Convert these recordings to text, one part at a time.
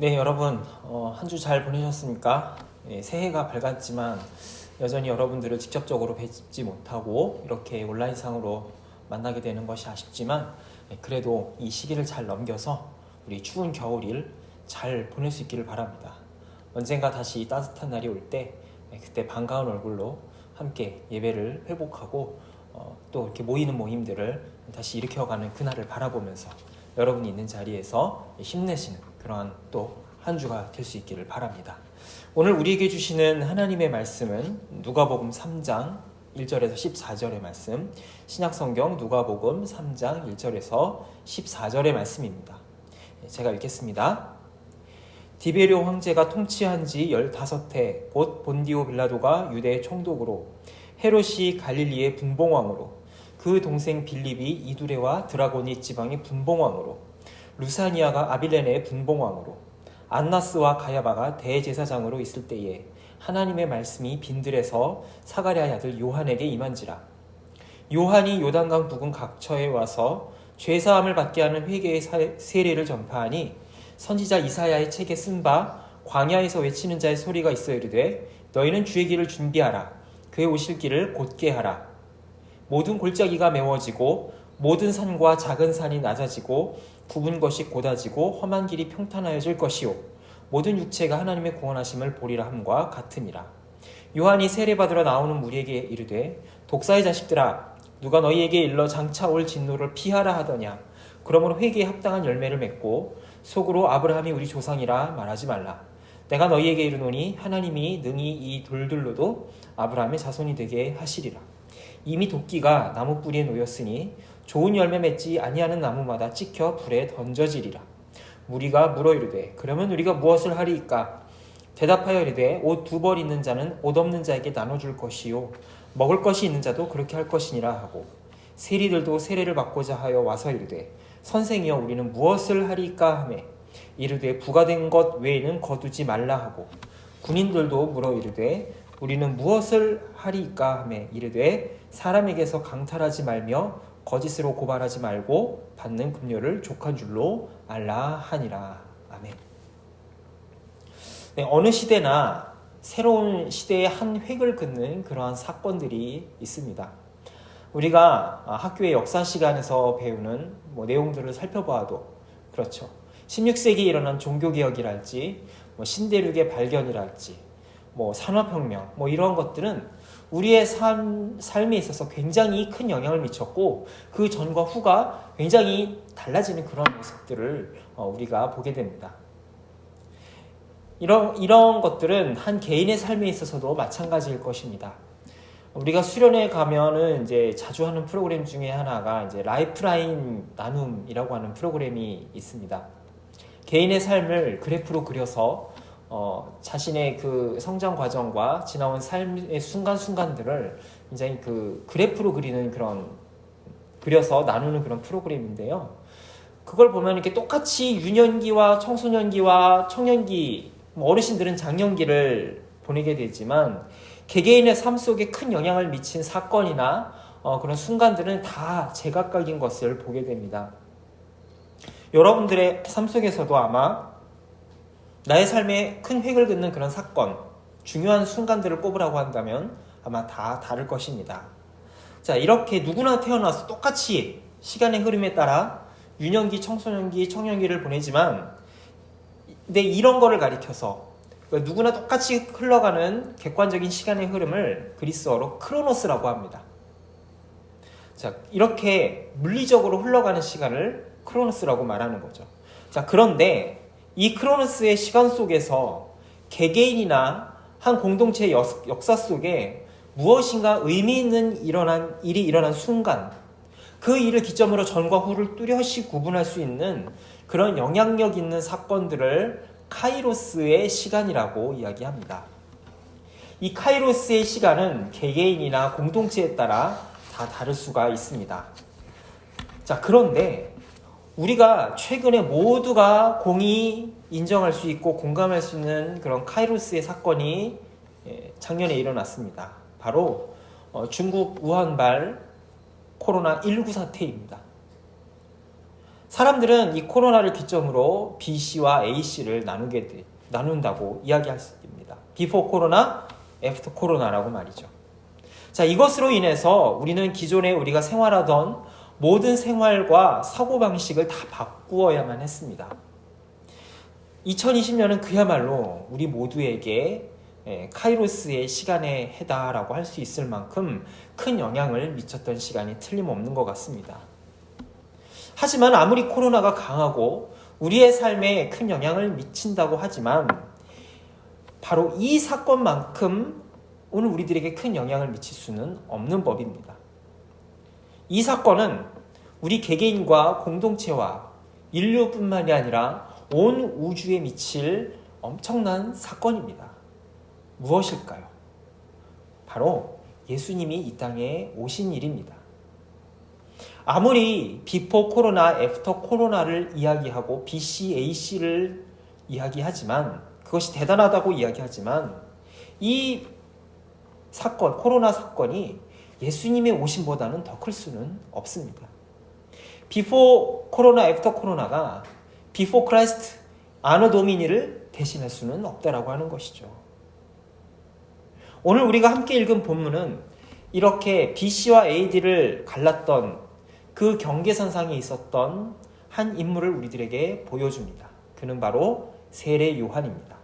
네, 여러분 한 주 잘 보내셨습니까? 새해가 밝았지만 여전히 여러분들을 직접적으로 뵙지 못하고 이렇게 온라인상으로 만나게 되는 것이 아쉽지만 그래도 이 시기를 잘 넘겨서 우리 추운 겨울을 잘 보낼 수 있기를 바랍니다. 언젠가 다시 따뜻한 날이 올 때 그때 반가운 얼굴로 함께 예배를 회복하고 또 이렇게 모이는 모임들을 다시 일으켜가는 그날을 바라보면서 여러분이 있는 자리에서 힘내시는 그러한 또 한 주가 될 수 있기를 바랍니다. 오늘 우리에게 주시는 하나님의 말씀은 누가복음 3장 1절에서 14절의 말씀, 신약성경 누가복음 3장 1절에서 14절의 말씀입니다. 제가 읽겠습니다. 디베리오 황제가 통치한 지 15해 곧 본디오 빌라도가 유대의 총독으로, 헤롯이 갈릴리의 분봉왕으로, 그 동생 빌립이 이두레와 드라고니 지방의 분봉왕으로, 루사니아가 아빌레네의 분봉왕으로, 안나스와 가야바가 대제사장으로 있을 때에 하나님의 말씀이 빈들에서 사가랴의 아들 요한에게 임한지라. 요한이 요단강 부근 각처에 와서 죄사함을 받게 하는 회개의 세례를 전파하니 선지자 이사야의 책에 쓴 바 광야에서 외치는 자의 소리가 있어 이르되 너희는 주의 길을 준비하라. 그의 오실 길을 곧게 하라. 모든 골짜기가 메워지고 모든 산과 작은 산이 낮아지고 굽은 것이 곧아지고 험한 길이 평탄하여질 것이요 모든 육체가 하나님의 구원하심을 보리라 함과 같으니라. 요한이 세례받으러 나오는 무리에게 이르되 독사의 자식들아 누가 너희에게 일러 장차 올 진노를 피하라 하더냐. 그러므로 회개에 합당한 열매를 맺고 속으로 아브라함이 우리 조상이라 말하지 말라. 내가 너희에게 이르노니 하나님이 능히 이 돌들로도 아브라함의 자손이 되게 하시리라. 이미 도끼가 나무 뿌리에 놓였으니 좋은 열매 맺지 아니하는 나무마다 찍혀 불에 던져지리라. 무리가 물어 이르되 그러면 우리가 무엇을 하리이까? 대답하여 이르되 옷 2벌 있는 자는 옷 없는 자에게 나눠줄 것이요 먹을 것이 있는 자도 그렇게 할 것이니라 하고, 세리들도 세례를 받고자 하여 와서 이르되 선생이여 우리는 무엇을 하리이까 하매 이르되 부과된 것 외에는 거두지 말라 하고, 군인들도 물어 이르되 우리는 무엇을 하리이까 하매 이르되 사람에게서 강탈하지 말며 거짓으로 고발하지 말고 받는 급료를 족한 줄로 알라 하니라. 아멘. 네, 어느 시대나 새로운 시대의 한 획을 긋는 그러한 사건들이 있습니다. 우리가 학교의 역사 시간에서 배우는 내용들을 살펴보아도 그렇죠. 16세기에 일어난 종교개혁이랄지 신대륙의 발견이랄지 산업혁명 이런 것들은 우리의 삶에 있어서 굉장히 큰 영향을 미쳤고 그 전과 후가 굉장히 달라지는 그런 모습들을 우리가 보게 됩니다. 이런 것들은 한 개인의 삶에 있어서도 마찬가지일 것입니다. 우리가 수련회 가면은 이제 자주 하는 프로그램 중에 하나가 이제 라이프라인 나눔이라고 하는 프로그램이 있습니다. 개인의 삶을 그래프로 그려서 자신의 그 성장 과정과 지나온 삶의 순간순간들을 굉장히 그 그래프로 그려서 나누는 그런 프로그램인데요. 그걸 보면 이렇게 똑같이 유년기와 청소년기와 청년기, 어르신들은 장년기를 보내게 되지만 개개인의 삶 속에 큰 영향을 미친 사건이나 그런 순간들은 다 제각각인 것을 보게 됩니다. 여러분들의 삶 속에서도 아마 나의 삶에 큰 획을 긋는 그런 사건, 중요한 순간들을 꼽으라고 한다면 아마 다 다를 것입니다. 자, 이렇게 누구나 태어나서 똑같이 시간의 흐름에 따라 유년기, 청소년기, 청년기를 보내지만 근데 이런 거를 가리켜서 누구나 똑같이 흘러가는 객관적인 시간의 흐름을 그리스어로 크로노스라고 합니다. 자, 이렇게 물리적으로 흘러가는 시간을 크로노스라고 말하는 거죠. 자, 그런데 이 크로노스의 시간 속에서 개개인이나 한 공동체의 역사 속에 무엇인가 의미 있는 일이 일어난 순간, 그 일을 기점으로 전과 후를 뚜렷이 구분할 수 있는 그런 영향력 있는 사건들을 카이로스의 시간이라고 이야기합니다. 이 카이로스의 시간은 개개인이나 공동체에 따라 다 다를 수가 있습니다. 자, 그런데 우리가 최근에 모두가 공히 인정할 수 있고 공감할 수 있는 그런 카이로스의 사건이 작년에 일어났습니다. 바로 중국 우한발 코로나19 사태입니다. 사람들은 이 코로나를 기점으로 BC와 AC를 나눈다고 이야기할 수 있습니다. 비포 코로나, 애프터 코로나라고 말이죠. 자, 이것으로 인해서 우리는 기존에 우리가 생활하던 모든 생활과 사고방식을 다 바꾸어야만 했습니다. 2020년은 그야말로 우리 모두에게 카이로스의 시간의 해다라고 할 수 있을 만큼 큰 영향을 미쳤던 시간이 틀림없는 것 같습니다. 하지만 아무리 코로나가 강하고 우리의 삶에 큰 영향을 미친다고 하지만 바로 이 사건만큼 오늘 우리들에게 큰 영향을 미칠 수는 없는 법입니다. 이 사건은 우리 개개인과 공동체와 인류뿐만이 아니라 온 우주에 미칠 엄청난 사건입니다. 무엇일까요? 바로 예수님이 이 땅에 오신 일입니다. 아무리 비포 코로나, 애프터 코로나를 이야기하고 BC, AC를 이야기하지만 그것이 대단하다고 이야기하지만 이 사건, 코로나 사건이 예수님의 오심보다는 더 클 수는 없습니다. 비포 코로나, 애프터 코로나가 비포 크라이스트, 아노 도미니를 대신할 수는 없다라고 하는 것이죠. 오늘 우리가 함께 읽은 본문은 이렇게 BC와 AD를 갈랐던 그 경계선상에 있었던 한 인물을 우리들에게 보여줍니다. 그는 바로 세례 요한입니다.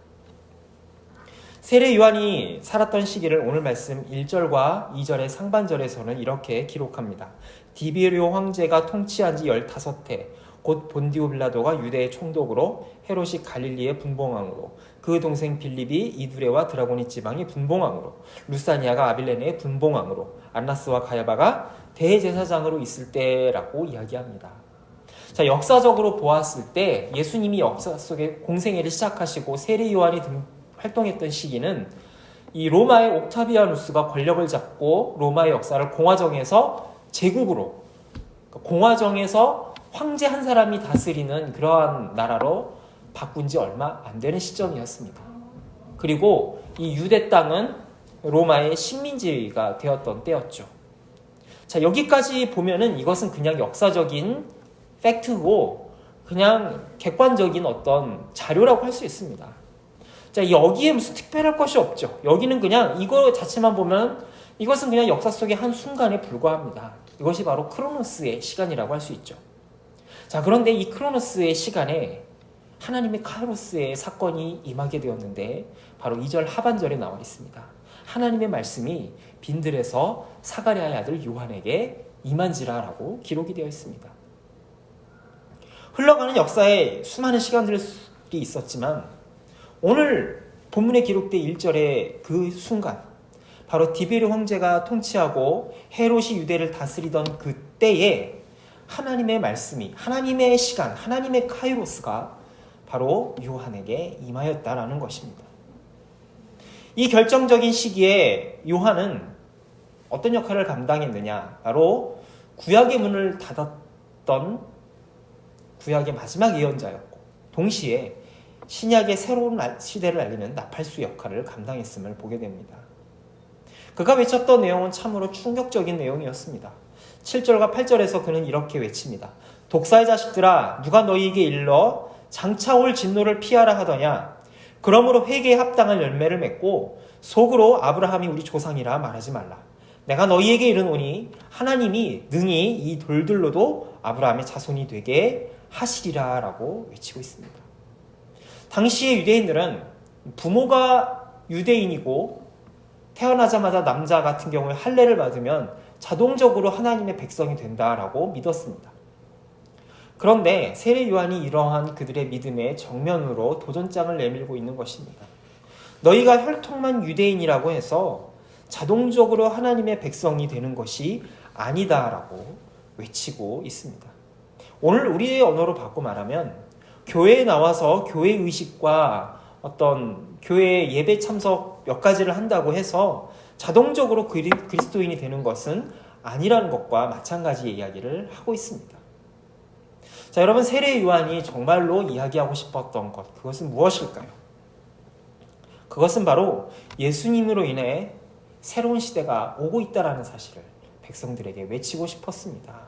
세례 요한이 살았던 시기를 오늘 말씀 1절과 2절의 상반절에서는 이렇게 기록합니다. 디베리오 황제가 통치한 지 15해 곧 본디오 빌라도가 유대의 총독으로 헤롯이 갈릴리의 분봉왕으로 그 동생 빌립이 이두레와 드라고니 지방의 분봉왕으로 루사니아가 아빌레네의 분봉왕으로 안나스와 가야바가 대제사장으로 있을 때라고 이야기합니다. 자, 역사적으로 보았을 때 예수님이 역사 속에 공생애를 시작하시고 세례 요한이 활동했던 시기는 이 로마의 옥타비아누스가 권력을 잡고 로마의 역사를 공화정에서 제국으로, 공화정에서 황제 한 사람이 다스리는 그러한 나라로 바꾼 지 얼마 안 되는 시점이었습니다. 그리고 이 유대 땅은 로마의 식민지가 되었던 때였죠. 자, 여기까지 보면은 이것은 그냥 역사적인 팩트고 그냥 객관적인 어떤 자료라고 할 수 있습니다. 자, 여기에 무슨 특별할 것이 없죠. 여기는 그냥 이거 자체만 보면 이것은 그냥 역사 속의 한 순간에 불과합니다. 이것이 바로 크로노스의 시간이라고 할 수 있죠. 자, 그런데 이 크로노스의 시간에 하나님의 카이로스의 사건이 임하게 되었는데 바로 2절 하반절에 나와 있습니다. 하나님의 말씀이 빈들에서 사가랴의 아들 요한에게 임한지라라고 기록이 되어 있습니다. 흘러가는 역사에 수많은 시간들이 있었지만 오늘 본문에 기록된 1절의 그 순간 바로 디베르 황제가 통치하고 헤롯이 유대를 다스리던 그때에 하나님의 말씀이, 하나님의 시간, 하나님의 카이로스가 바로 요한에게 임하였다라는 것입니다. 이 결정적인 시기에 요한은 어떤 역할을 감당했느냐? 바로 구약의 문을 닫았던 구약의 마지막 예언자였고 동시에 신약의 새로운 시대를 알리는 나팔수 역할을 감당했음을 보게 됩니다. 그가 외쳤던 내용은 참으로 충격적인 내용이었습니다. 7절과 8절에서 그는 이렇게 외칩니다. 독사의 자식들아, 누가 너희에게 일러 장차 올 진노를 피하라 하더냐? 그러므로 회개에 합당한 열매를 맺고 속으로 아브라함이 우리 조상이라 말하지 말라. 내가 너희에게 이르노니 하나님이 능히 이 돌들로도 아브라함의 자손이 되게 하시리라 라고 외치고 있습니다. 당시의 유대인들은 부모가 유대인이고 태어나자마자 남자 같은 경우에 할례를 받으면 자동적으로 하나님의 백성이 된다라고 믿었습니다. 그런데 세례 요한이 이러한 그들의 믿음의 정면으로 도전장을 내밀고 있는 것입니다. 너희가 혈통만 유대인이라고 해서 자동적으로 하나님의 백성이 되는 것이 아니다라고 외치고 있습니다. 오늘 우리의 언어로 바꿔 말하면 교회에 나와서 교회 의식과 어떤 교회 예배 참석 몇 가지를 한다고 해서 자동적으로 그리스도인이 되는 것은 아니라는 것과 마찬가지의 이야기를 하고 있습니다. 자, 여러분, 세례 요한이 정말로 이야기하고 싶었던 것, 그것은 무엇일까요? 그것은 바로 예수님으로 인해 새로운 시대가 오고 있다는 사실을 백성들에게 외치고 싶었습니다.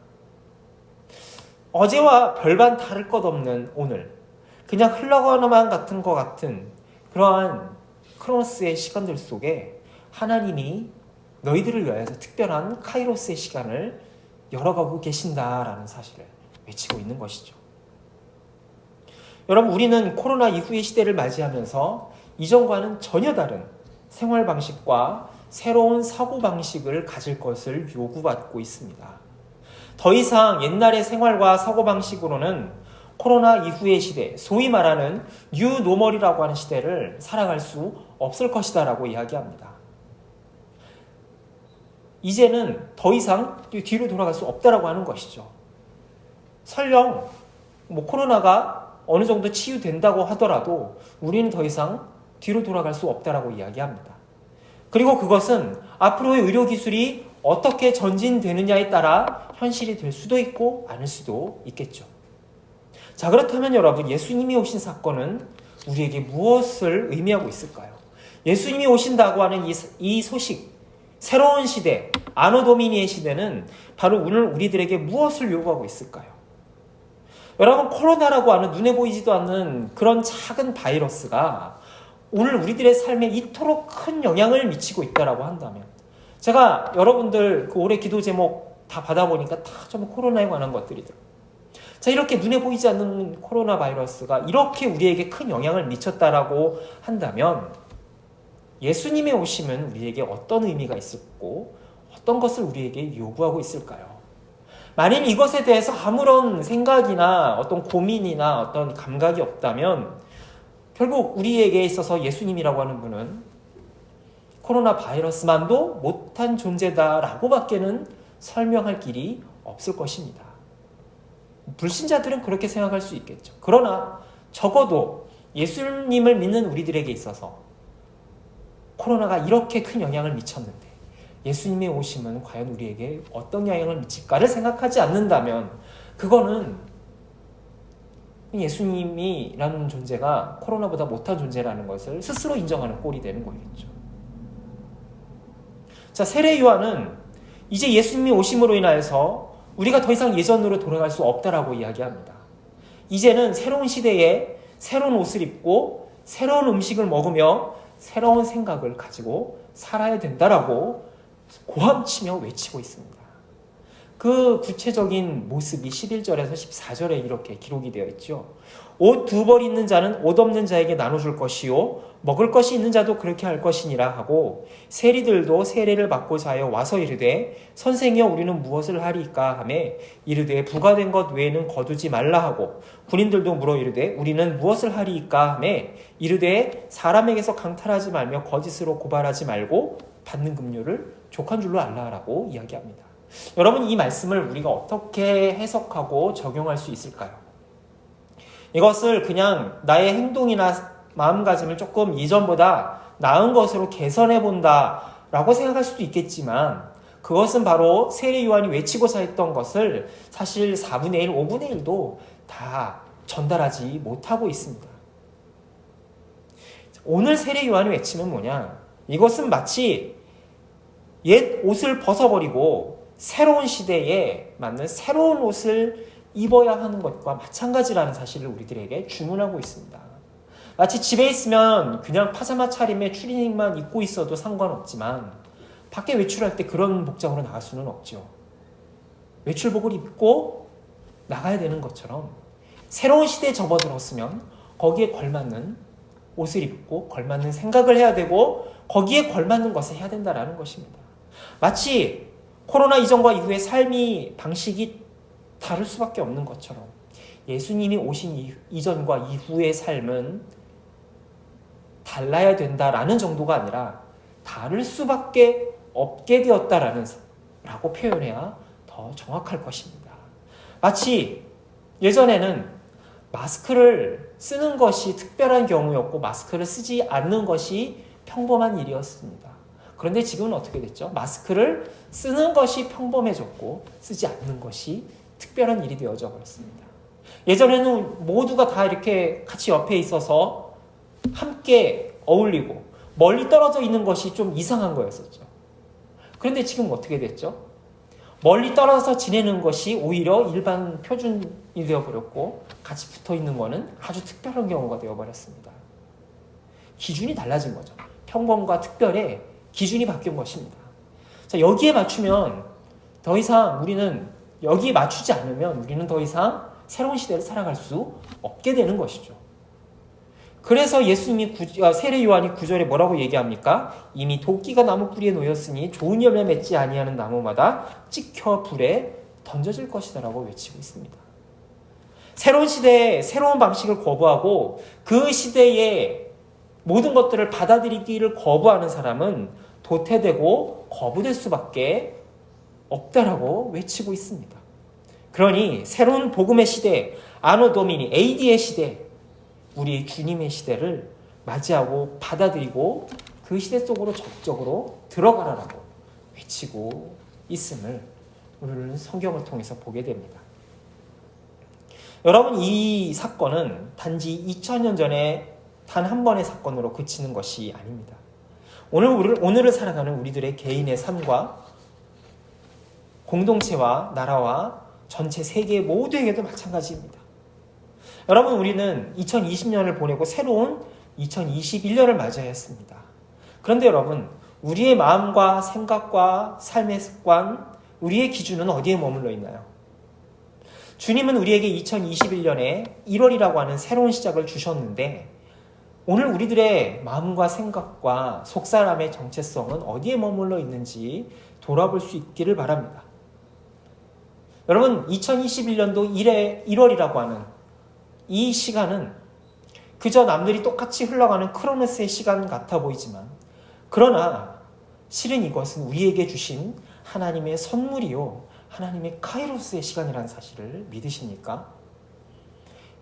어제와 별반 다를 것 없는 오늘, 그냥 흘러가는 같은 것 같은 그러한 크로노스의 시간들 속에 하나님이 너희들을 위하여서 특별한 카이로스의 시간을 열어가고 계신다라는 사실을 외치고 있는 것이죠. 여러분, 우리는 코로나 이후의 시대를 맞이하면서 이전과는 전혀 다른 생활 방식과 새로운 사고 방식을 가질 것을 요구받고 있습니다. 더 이상 옛날의 생활과 사고 방식으로는 코로나 이후의 시대, 소위 말하는 뉴노멀이라고 하는 시대를 살아갈 수 없을 것이다라고 이야기합니다. 이제는 더 이상 뒤로 돌아갈 수 없다라고 하는 것이죠. 설령 코로나가 어느 정도 치유된다고 하더라도 우리는 더 이상 뒤로 돌아갈 수 없다라고 이야기합니다. 그리고 그것은 앞으로의 의료기술이 어떻게 전진되느냐에 따라 현실이 될 수도 있고 아닐 수도 있겠죠. 자, 그렇다면 여러분, 예수님이 오신 사건은 우리에게 무엇을 의미하고 있을까요? 예수님이 오신다고 하는 이 소식, 새로운 시대, 아노 도미니의 시대는 바로 오늘 우리들에게 무엇을 요구하고 있을까요? 여러분, 코로나라고 하는 눈에 보이지도 않는 그런 작은 바이러스가 오늘 우리들의 삶에 이토록 큰 영향을 미치고 있다라고 한다면, 제가 여러분들 그 올해 기도 제목 다 받아보니까 다 좀 코로나에 관한 것들이더라고요. 자, 이렇게 눈에 보이지 않는 코로나 바이러스가 이렇게 우리에게 큰 영향을 미쳤다라고 한다면 예수님의 오심은 우리에게 어떤 의미가 있었고 어떤 것을 우리에게 요구하고 있을까요? 만일 이것에 대해서 아무런 생각이나 어떤 고민이나 어떤 감각이 없다면 결국 우리에게 있어서 예수님이라고 하는 분은 코로나 바이러스만도 못한 존재다라고 밖에는 설명할 길이 없을 것입니다. 불신자들은 그렇게 생각할 수 있겠죠. 그러나 적어도 예수님을 믿는 우리들에게 있어서 코로나가 이렇게 큰 영향을 미쳤는데 예수님의 오심은 과연 우리에게 어떤 영향을 미칠까를 생각하지 않는다면 그거는 예수님이라는 존재가 코로나보다 못한 존재라는 것을 스스로 인정하는 꼴이 되는 거겠죠. 자, 세례 요한은 이제 예수님이 오심으로 인하여서 우리가 더 이상 예전으로 돌아갈 수 없다라고 이야기합니다. 이제는 새로운 시대에 새로운 옷을 입고 새로운 음식을 먹으며 새로운 생각을 가지고 살아야 된다라고 고함치며 외치고 있습니다. 그 구체적인 모습이 11절에서 14절에 이렇게 기록이 되어 있죠. 옷 2벌 있는 자는 옷 없는 자에게 나눠줄 것이요 먹을 것이 있는 자도 그렇게 할 것이니라 하고 세리들도 세례를 받고자 하여 와서 이르되 선생이여 우리는 무엇을 하리까 하매 이르되 부과된 것 외에는 거두지 말라 하고 군인들도 물어 이르되 우리는 무엇을 하리까 하매 이르되 사람에게서 강탈하지 말며 거짓으로 고발하지 말고 받는 금료를 족한 줄로 알라라고 이야기합니다. 여러분, 이 말씀을 우리가 어떻게 해석하고 적용할 수 있을까요? 이것을 그냥 나의 행동이나 마음가짐을 조금 이전보다 나은 것으로 개선해 본다라고 생각할 수도 있겠지만 그것은 바로 세례 요한이 외치고자 했던 것을 사실 4분의 1, 5분의 1도 다 전달하지 못하고 있습니다. 오늘 세례 요한이 외치는 뭐냐? 이것은 마치 옛 옷을 벗어버리고 새로운 시대에 맞는 새로운 옷을 입어야 하는 것과 마찬가지라는 사실을 우리들에게 주문하고 있습니다. 마치 집에 있으면 그냥 파자마 차림에 추리닝만 입고 있어도 상관없지만 밖에 외출할 때 그런 복장으로 나갈 수는 없죠. 외출복을 입고 나가야 되는 것처럼 새로운 시대에 접어들었으면 거기에 걸맞는 옷을 입고 걸맞는 생각을 해야 되고 거기에 걸맞는 것을 해야 된다는 것입니다. 마치 코로나 이전과 이후의 삶이 방식이 다를 수밖에 없는 것처럼 예수님이 오신 이전과 이후의 삶은 달라야 된다라는 정도가 아니라 다를 수밖에 없게 되었다라고 표현해야 더 정확할 것입니다. 마치 예전에는 마스크를 쓰는 것이 특별한 경우였고 마스크를 쓰지 않는 것이 평범한 일이었습니다. 그런데 지금은 어떻게 됐죠? 마스크를 쓰는 것이 평범해졌고 쓰지 않는 것이 특별한 일이 되어져 버렸습니다. 예전에는 모두가 다 이렇게 같이 옆에 있어서 함께 어울리고 멀리 떨어져 있는 것이 좀 이상한 거였었죠. 그런데 지금 어떻게 됐죠? 멀리 떨어져서 지내는 것이 오히려 일반 표준 되어버렸고 같이 붙어있는 거는 아주 특별한 경우가 되어버렸습니다. 기준이 달라진 거죠. 평범과 특별의 기준이 바뀐 것입니다. 자, 여기에 맞추면 더 이상 우리는 여기에 맞추지 않으면 우리는 더 이상 새로운 시대를 살아갈 수 없게 되는 것이죠. 그래서 예수님이 세례 요한이 9절에 뭐라고 얘기합니까? 이미 도끼가 나무 뿌리에 놓였으니 좋은 열매 맺지 아니하는 나무마다 찍혀 불에 던져질 것이다 라고 외치고 있습니다. 새로운 시대에 새로운 방식을 거부하고 그 시대의 모든 것들을 받아들이기를 거부하는 사람은 도태되고 거부될 수밖에 없다라고 외치고 있습니다. 그러니 새로운 복음의 시대, 아노 도미니, AD의 시대, 우리 주님의 시대를 맞이하고 받아들이고 그 시대 속으로 적극적으로 들어가라라고 외치고 있음을 우리는 성경을 통해서 보게 됩니다. 여러분, 이 사건은 단지 2000년 전에 단 한 번의 사건으로 그치는 것이 아닙니다. 오늘을 살아가는 우리들의 개인의 삶과 공동체와 나라와 전체 세계 모두에게도 마찬가지입니다. 여러분, 우리는 2020년을 보내고 새로운 2021년을 맞이해야 했습니다. 그런데 여러분, 우리의 마음과 생각과 삶의 습관, 우리의 기준은 어디에 머물러 있나요? 주님은 우리에게 2021년에 1월이라고 하는 새로운 시작을 주셨는데 오늘 우리들의 마음과 생각과 속사람의 정체성은 어디에 머물러 있는지 돌아볼 수 있기를 바랍니다. 여러분, 2021년도 1월이라고 하는 이 시간은 그저 남들이 똑같이 흘러가는 크로노스의 시간 같아 보이지만 그러나 실은 이것은 우리에게 주신 하나님의 선물이요, 하나님의 카이로스의 시간이라는 사실을 믿으십니까?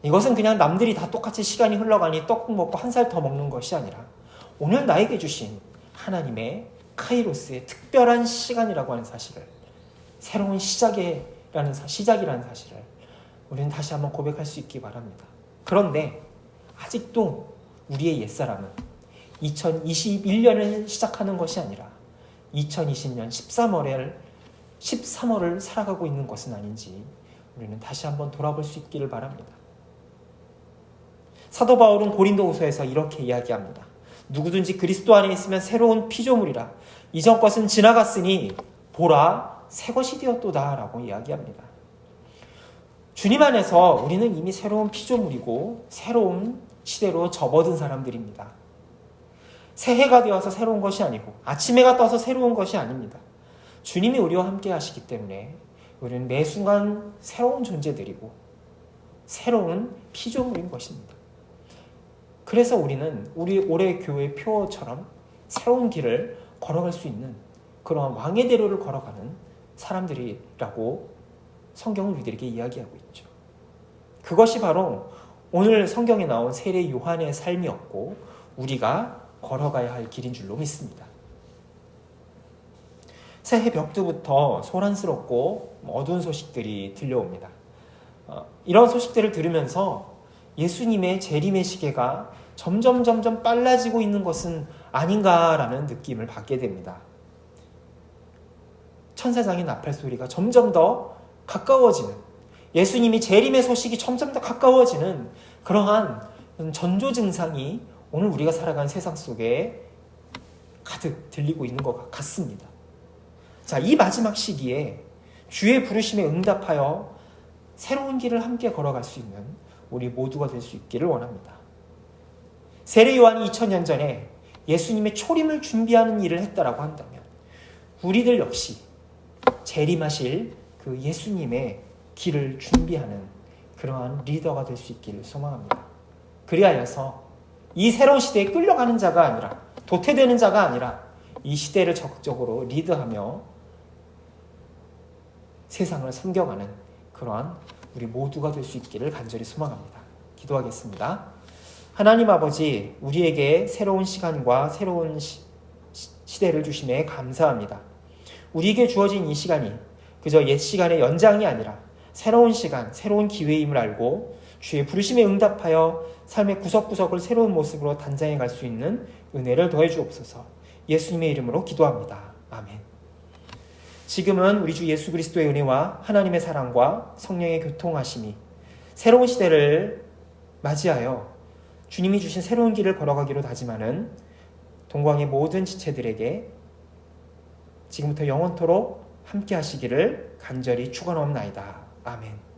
이것은 그냥 남들이 다 똑같이 시간이 흘러가니 떡국 먹고 한 살 더 먹는 것이 아니라 오늘 나에게 주신 하나님의 카이로스의 특별한 시간이라고 하는 사실을, 새로운 시작이라는 사실을 우리는 다시 한번 고백할 수 있기 바랍니다. 그런데 아직도 우리의 옛사람은 2021년을 시작하는 것이 아니라 2020년 13월을 살아가고 있는 것은 아닌지 우리는 다시 한번 돌아볼 수 있기를 바랍니다. 사도 바울은 고린도후서에서 이렇게 이야기합니다. 누구든지 그리스도 안에 있으면 새로운 피조물이라. 이전 것은 지나갔으니 보라 새 것이 되었도다 라고 이야기합니다. 주님 안에서 우리는 이미 새로운 피조물이고 새로운 시대로 접어든 사람들입니다. 새해가 되어서 새로운 것이 아니고 아침해가 떠서 새로운 것이 아닙니다. 주님이 우리와 함께 하시기 때문에 우리는 매 순간 새로운 존재들이고 새로운 피조물인 것입니다. 그래서 우리는 우리 올해 교회 표어처럼 새로운 길을 걸어갈 수 있는 그러한 왕의 대로를 걸어가는 사람들이라고 성경은 우리들에게 이야기하고 있죠. 그것이 바로 오늘 성경에 나온 세례 요한의 삶이었고 우리가 걸어가야 할 길인 줄로 믿습니다. 새해 벽두부터 소란스럽고 어두운 소식들이 들려옵니다. 이런 소식들을 들으면서 예수님의 재림의 시계가 점점 빨라지고 있는 것은 아닌가라는 느낌을 받게 됩니다. 천사장의 나팔 소리가 점점 더 가까워지는, 예수님이 재림의 소식이 점점 더 가까워지는 그러한 전조 증상이 오늘 우리가 살아가는 세상 속에 가득 들리고 있는 것 같습니다. 자, 이 마지막 시기에 주의 부르심에 응답하여 새로운 길을 함께 걸어갈 수 있는 우리 모두가 될 수 있기를 원합니다. 세례 요한이 2000년 전에 예수님의 초림을 준비하는 일을 했다라고 한다면 우리들 역시 재림하실 그 예수님의 길을 준비하는 그러한 리더가 될 수 있기를 소망합니다. 그리하여서 이 새로운 시대에 끌려가는 자가 아니라, 도태되는 자가 아니라 이 시대를 적극적으로 리드하며 세상을 섬겨가는 그러한 우리 모두가 될 수 있기를 간절히 소망합니다. 기도하겠습니다. 하나님 아버지, 우리에게 새로운 시간과 새로운 시대를 주심에 감사합니다. 우리에게 주어진 이 시간이 그저 옛 시간의 연장이 아니라 새로운 시간, 새로운 기회임을 알고 주의 부르심에 응답하여 삶의 구석구석을 새로운 모습으로 단장해 갈 수 있는 은혜를 더해 주옵소서. 예수님의 이름으로 기도합니다. 아멘. 지금은 우리 주 예수 그리스도의 은혜와 하나님의 사랑과 성령의 교통하심이 새로운 시대를 맞이하여 주님이 주신 새로운 길을 걸어가기로 다짐하는 동광의 모든 지체들에게 지금부터 영원토록 함께 하시기를 간절히 축원하옵나이다. 아멘.